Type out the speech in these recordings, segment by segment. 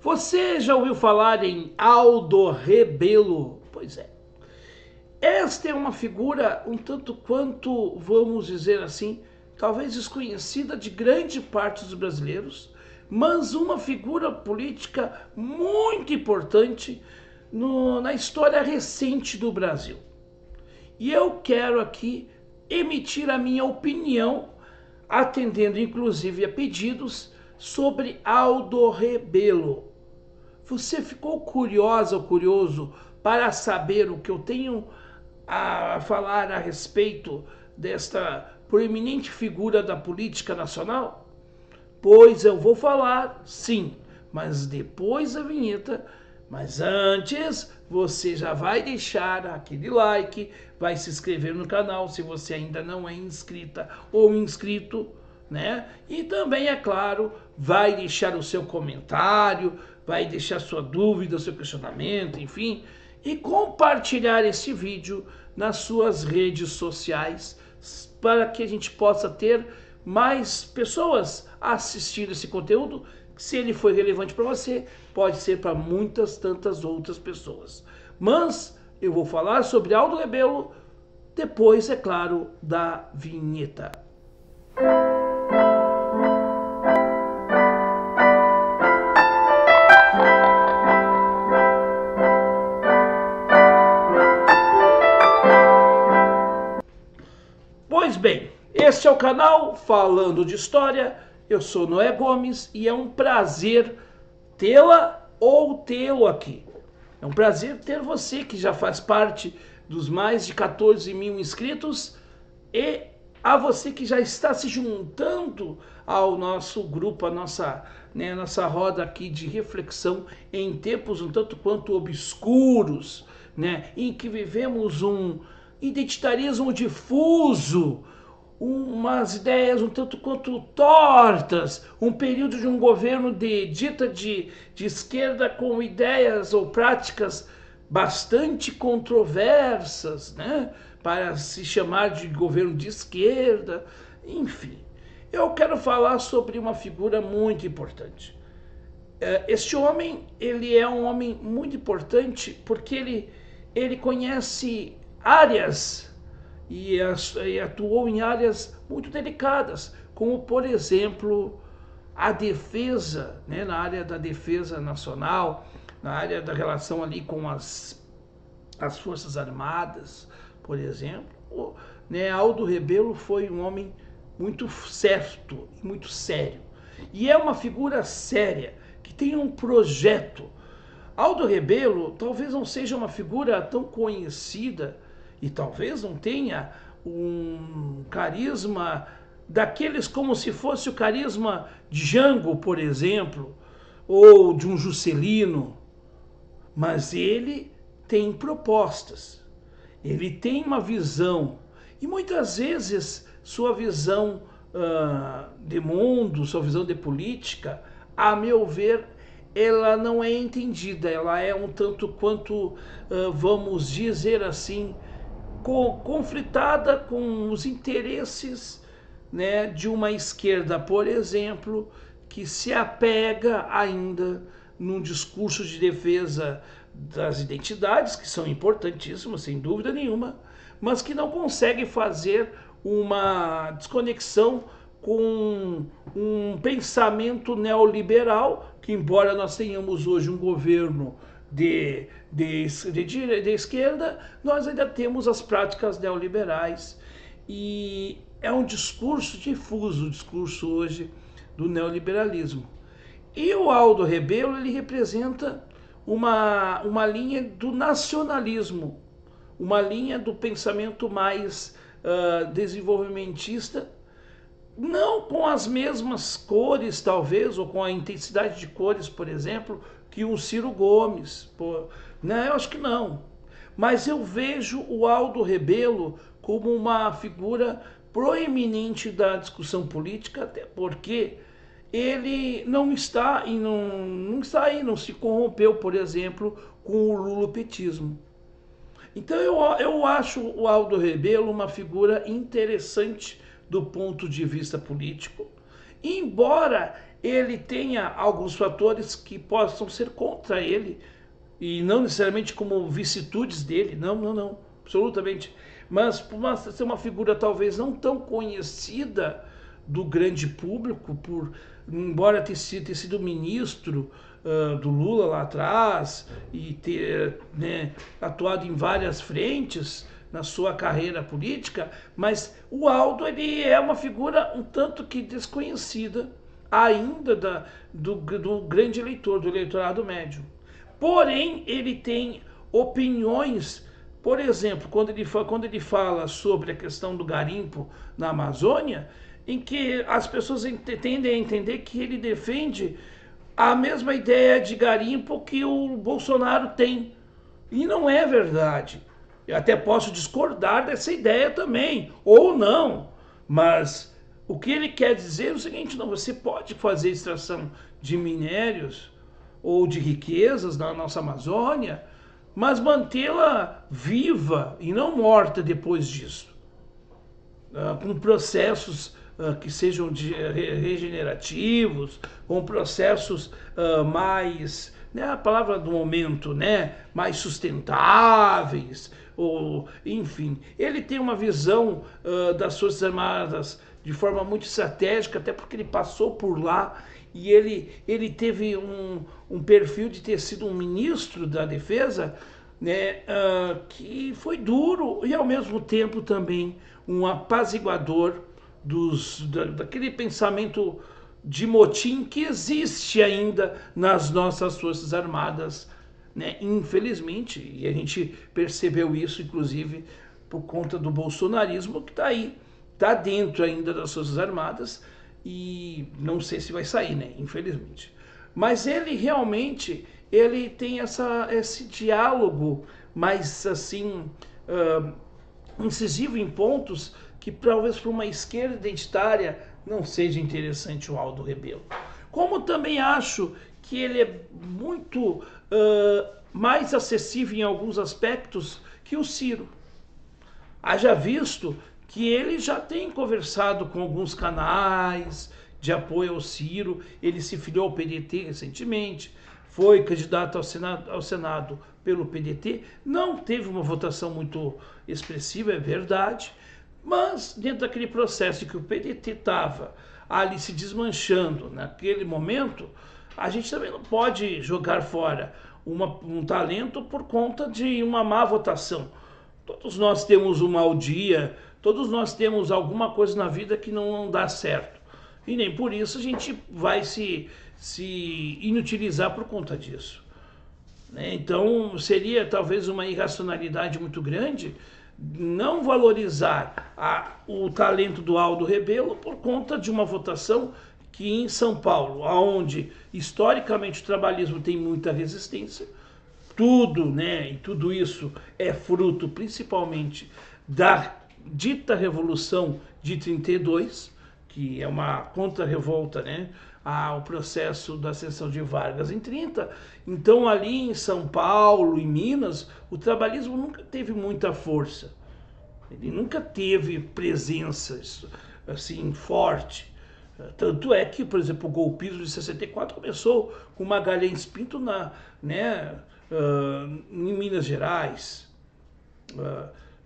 Você já ouviu falar em Aldo Rebelo? Pois é. Esta é uma figura um tanto quanto, vamos dizer assim, talvez desconhecida de grande parte dos brasileiros, mas uma figura política muito importante na história recente do Brasil. E eu quero aqui emitir a minha opinião, atendendo inclusive a pedidos, sobre Aldo Rebelo. Você ficou curiosa ou curioso para saber o que eu tenho a falar a respeito desta proeminente figura da política nacional? Pois eu vou falar, sim, mas depois da vinheta. Mas antes, você já vai deixar aquele like, vai se inscrever no canal se você ainda não é inscrita ou inscrito, né? E também, é claro, vai deixar o seu comentário, vai deixar sua dúvida, seu questionamento, enfim, e compartilhar esse vídeo nas suas redes sociais para que a gente possa ter mais pessoas assistindo esse conteúdo. Se ele foi relevante para você, pode ser para muitas tantas outras pessoas. Mas eu vou falar sobre Aldo Rebelo depois, é claro, da vinheta. Pois bem, este é o canal Falando de História. Eu sou Noé Gomes e é um prazer tê-la ou tê-lo aqui. É um prazer ter você que já faz parte dos mais de 14 mil inscritos e a você que já está se juntando ao nosso grupo, a nossa roda aqui de reflexão em tempos um tanto quanto obscuros, né, em que vivemos um identitarismo difuso, umas ideias um tanto quanto tortas, um período de um governo de esquerda com ideias ou práticas bastante controversas, né, para se chamar de governo de esquerda, enfim. Eu quero falar sobre uma figura muito importante. Este homem, ele é um homem muito importante porque ele conhece áreas e atuou em áreas muito delicadas, como, por exemplo, a defesa, né, na área da defesa nacional, na área da relação ali com as Forças Armadas, por exemplo. Né, Aldo Rebelo foi um homem muito certo e muito sério. E é uma figura séria, que tem um projeto. Aldo Rebelo talvez não seja uma figura tão conhecida e talvez não tenha um carisma daqueles como se fosse o carisma de Jango, por exemplo, ou de um Juscelino, mas ele tem propostas, ele tem uma visão e muitas vezes sua visão de mundo, sua visão de política, a meu ver, ela não é entendida, ela é um tanto quanto, vamos dizer assim, conflitada com os interesses, né, de uma esquerda, por exemplo, que se apega ainda num discurso de defesa das identidades, que são importantíssimas, sem dúvida nenhuma, mas que não consegue fazer uma desconexão com um pensamento neoliberal, que embora nós tenhamos hoje um governo de esquerda, nós ainda temos as práticas neoliberais e é um discurso difuso, o discurso hoje do neoliberalismo. E o Aldo Rebelo, ele representa uma linha do nacionalismo, uma linha do pensamento mais desenvolvimentista, não com as mesmas cores, talvez, ou com a intensidade de cores, por exemplo, que o Ciro Gomes. Né? Eu acho que não. Mas eu vejo o Aldo Rebelo como uma figura proeminente da discussão política, até porque ele não está e não se corrompeu, por exemplo, com o lulopetismo. Então eu acho o Aldo Rebelo uma figura interessante do ponto de vista político, embora ele tenha alguns fatores que possam ser contra ele, e não necessariamente como vicissitudes dele, não, absolutamente. Mas por ser uma figura talvez não tão conhecida do grande público, embora ter sido ministro do Lula lá atrás e ter, né, atuado em várias frentes na sua carreira política, mas o Aldo ele é uma figura um tanto que desconhecida ainda do grande eleitor, do eleitorado médio. Porém, ele tem opiniões, por exemplo, quando ele fala sobre a questão do garimpo na Amazônia, em que as pessoas tendem a entender que ele defende a mesma ideia de garimpo que o Bolsonaro tem. E não é verdade. Eu até posso discordar dessa ideia também, ou não, mas o que ele quer dizer é o seguinte: não, você pode fazer extração de minérios ou de riquezas na nossa Amazônia, mas mantê-la viva e não morta depois disso, com processos que sejam regenerativos, com processos mais, né, a palavra do momento, né, mais sustentáveis, ou, enfim. Ele tem uma visão das Forças Armadas de forma muito estratégica, até porque ele passou por lá e ele teve um perfil de ter sido um ministro da Defesa, né, que foi duro e ao mesmo tempo também um apaziguador daquele pensamento de motim que existe ainda nas nossas Forças Armadas, né, infelizmente, e a gente percebeu isso inclusive por conta do bolsonarismo que está aí, está dentro ainda das Forças Armadas e não sei se vai sair, né, infelizmente. Mas ele realmente ele tem esse diálogo mais assim incisivo em pontos que talvez para uma esquerda identitária não seja interessante o Aldo Rebelo. Como também acho que ele é muito mais acessível em alguns aspectos que o Ciro. Haja visto que ele já tem conversado com alguns canais de apoio ao Ciro, ele se filiou ao PDT recentemente, foi candidato ao Senado pelo PDT, não teve uma votação muito expressiva, é verdade, mas dentro daquele processo que o PDT estava ali se desmanchando naquele momento, a gente também não pode jogar fora um talento por conta de uma má votação. Todos nós temos um mau dia, todos nós temos alguma coisa na vida que não dá certo. E nem por isso a gente vai se inutilizar por conta disso. Então seria talvez uma irracionalidade muito grande não valorizar o talento do Aldo Rebelo por conta de uma votação que em São Paulo, onde historicamente o trabalhismo tem muita resistência, tudo, né, e tudo isso é fruto principalmente da dita Revolução de 32, que é uma contra-revolta, né, ao processo da ascensão de Vargas em 30. Então ali em São Paulo, em Minas, o trabalhismo nunca teve muita força. Ele nunca teve presença assim forte. Tanto é que, por exemplo, o golpismo de 64 começou com Magalhães Pinto em Minas Gerais.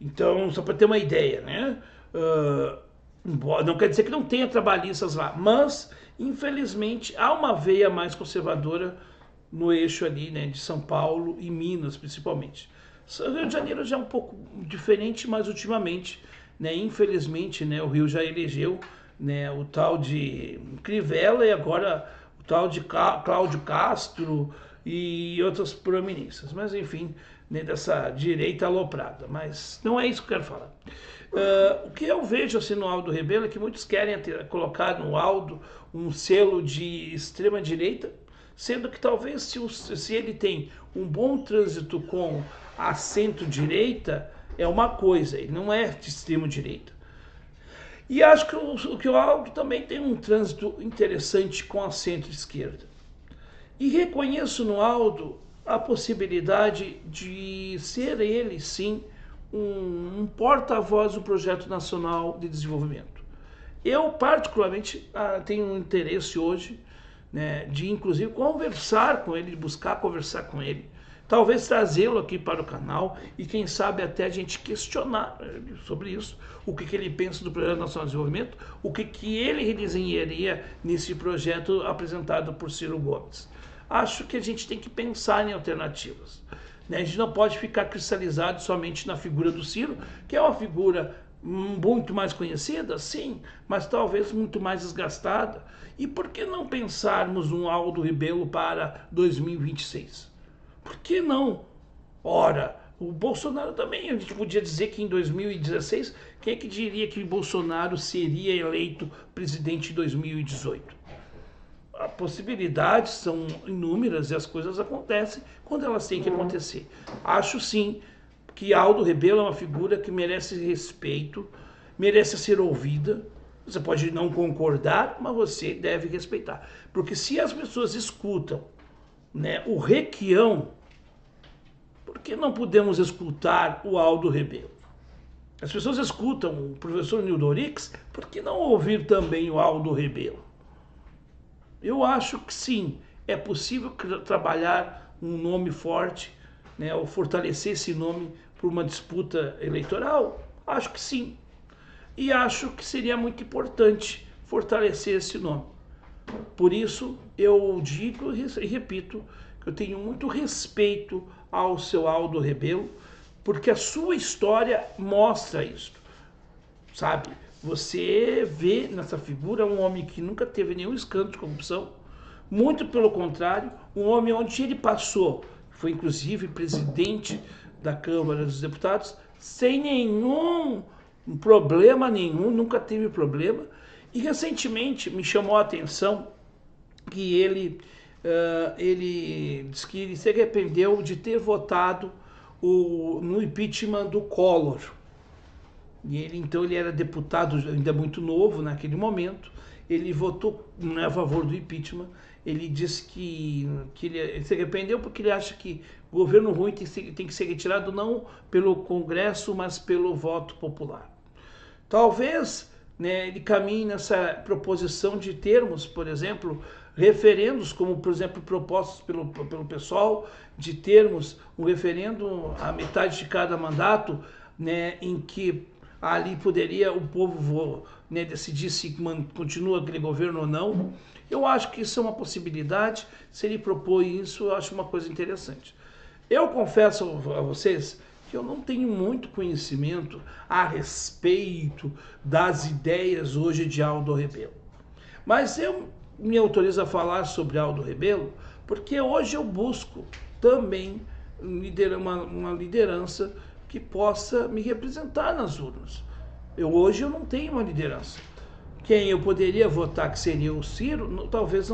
Então, só para ter uma ideia, né? Não quer dizer que não tenha trabalhistas lá, mas infelizmente há uma veia mais conservadora no eixo ali, né, de São Paulo e Minas principalmente. O Rio de Janeiro já é um pouco diferente, mas ultimamente, né, infelizmente, né, o Rio já elegeu, né, o tal de Crivella e agora o tal de Cláudio Castro e outras proeminências. Mas enfim, né, dessa direita aloprada. Mas não é isso que eu quero falar. O que eu vejo assim no Aldo Rebelo é que muitos querem colocar no Aldo um selo de extrema direita, sendo que talvez se ele tem um bom trânsito com a centro-direita, é uma coisa, ele não é de extrema direita. E acho que o Aldo também tem um trânsito interessante com a centro-esquerda. E reconheço no Aldo a possibilidade de ser ele, sim, um porta-voz do Projeto Nacional de Desenvolvimento. Eu, particularmente, tenho um interesse hoje né, de inclusive conversar com ele, de buscar conversar com ele. Talvez trazê-lo aqui para o canal e quem sabe até a gente questionar sobre isso, o que ele pensa do Projeto Nacional de Desenvolvimento, o que ele redesenharia nesse projeto apresentado por Ciro Gomes. Acho que a gente tem que pensar em alternativas, né? A gente não pode ficar cristalizado somente na figura do Ciro, que é uma figura muito mais conhecida, sim, mas talvez muito mais desgastada. E por que não pensarmos um Aldo Rebelo para 2026? Por que não? Ora, o Bolsonaro também, a gente podia dizer que em 2016, quem é que diria que o Bolsonaro seria eleito presidente em 2018? As possibilidades são inúmeras e as coisas acontecem quando elas têm que acontecer. Acho sim que Aldo Rebelo é uma figura que merece respeito, merece ser ouvida. Você pode não concordar, mas você deve respeitar. Porque se as pessoas escutam, né, o Requião, por que não podemos escutar o Aldo Rebelo? As pessoas escutam o professor Nildo Orix, por que não ouvir também o Aldo Rebelo? Eu acho que sim, é possível trabalhar um nome forte, né, ou fortalecer esse nome por uma disputa eleitoral. Acho que sim. E acho que seria muito importante fortalecer esse nome. Por isso, eu digo e repito que eu tenho muito respeito ao seu Aldo Rebelo, porque a sua história mostra isso, sabe? Você vê nessa figura um homem que nunca teve nenhum escândalo de corrupção, muito pelo contrário, um homem onde ele passou, foi inclusive presidente da Câmara dos Deputados, sem nenhum problema nenhum, nunca teve problema. E recentemente me chamou a atenção que ele disse que ele se arrependeu de ter votado no impeachment do Collor. E então ele era deputado ainda muito novo naquele momento, ele votou a favor do impeachment. Ele disse que ele se arrependeu porque ele acha que o governo ruim tem que ser retirado não pelo Congresso, mas pelo voto popular. Talvez, né, ele caminhe nessa proposição de termos, por exemplo, referendos, como por exemplo propostos pelo pessoal, de termos um referendo à metade de cada mandato, né, em que ali poderia o povo, né, decidir se continua aquele governo ou não. Eu acho que isso é uma possibilidade. Se ele propõe isso, eu acho uma coisa interessante. Eu confesso a vocês que eu não tenho muito conhecimento a respeito das ideias hoje de Aldo Rebelo. Mas eu me autorizo a falar sobre Aldo Rebelo porque hoje eu busco também uma liderança que possa me representar nas urnas. Hoje eu não tenho uma liderança. Quem eu poderia votar, que seria o Ciro, talvez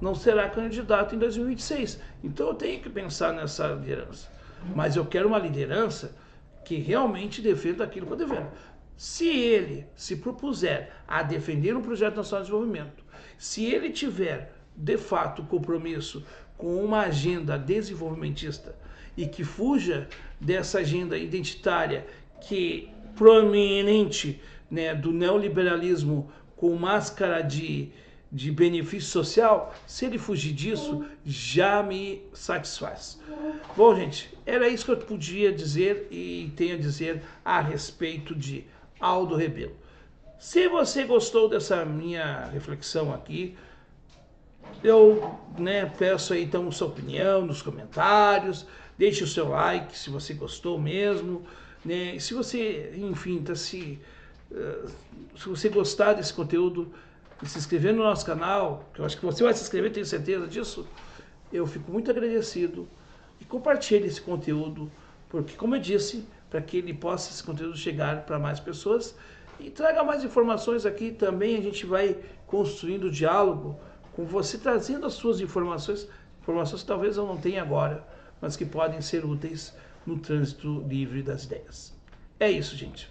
não será candidato em 2026. Então eu tenho que pensar nessa liderança. Mas eu quero uma liderança que realmente defenda aquilo que eu defendo. Se ele se propuser a defender um projeto nacional de desenvolvimento, se ele tiver, de fato, compromisso com uma agenda desenvolvimentista e que fuja dessa agenda identitária que proeminente, né, do neoliberalismo com máscara de benefício social, se ele fugir disso, já me satisfaz. Bom, gente, era isso que eu podia dizer e tenho a dizer a respeito de Aldo Rebelo. Se você gostou dessa minha reflexão aqui, eu, né, peço aí então sua opinião nos comentários, deixe o seu like se você gostou mesmo, né? Se você, enfim, se você gostar desse conteúdo, se inscrever no nosso canal, que eu acho que você vai se inscrever, tenho certeza disso, eu fico muito agradecido. E compartilhe esse conteúdo, porque, como eu disse, para que ele possa, esse conteúdo chegar para mais pessoas e traga mais informações aqui também, a gente vai construindo diálogo com você, trazendo as suas informações que talvez eu não tenha agora, mas que podem ser úteis no trânsito livre das ideias. É isso, gente.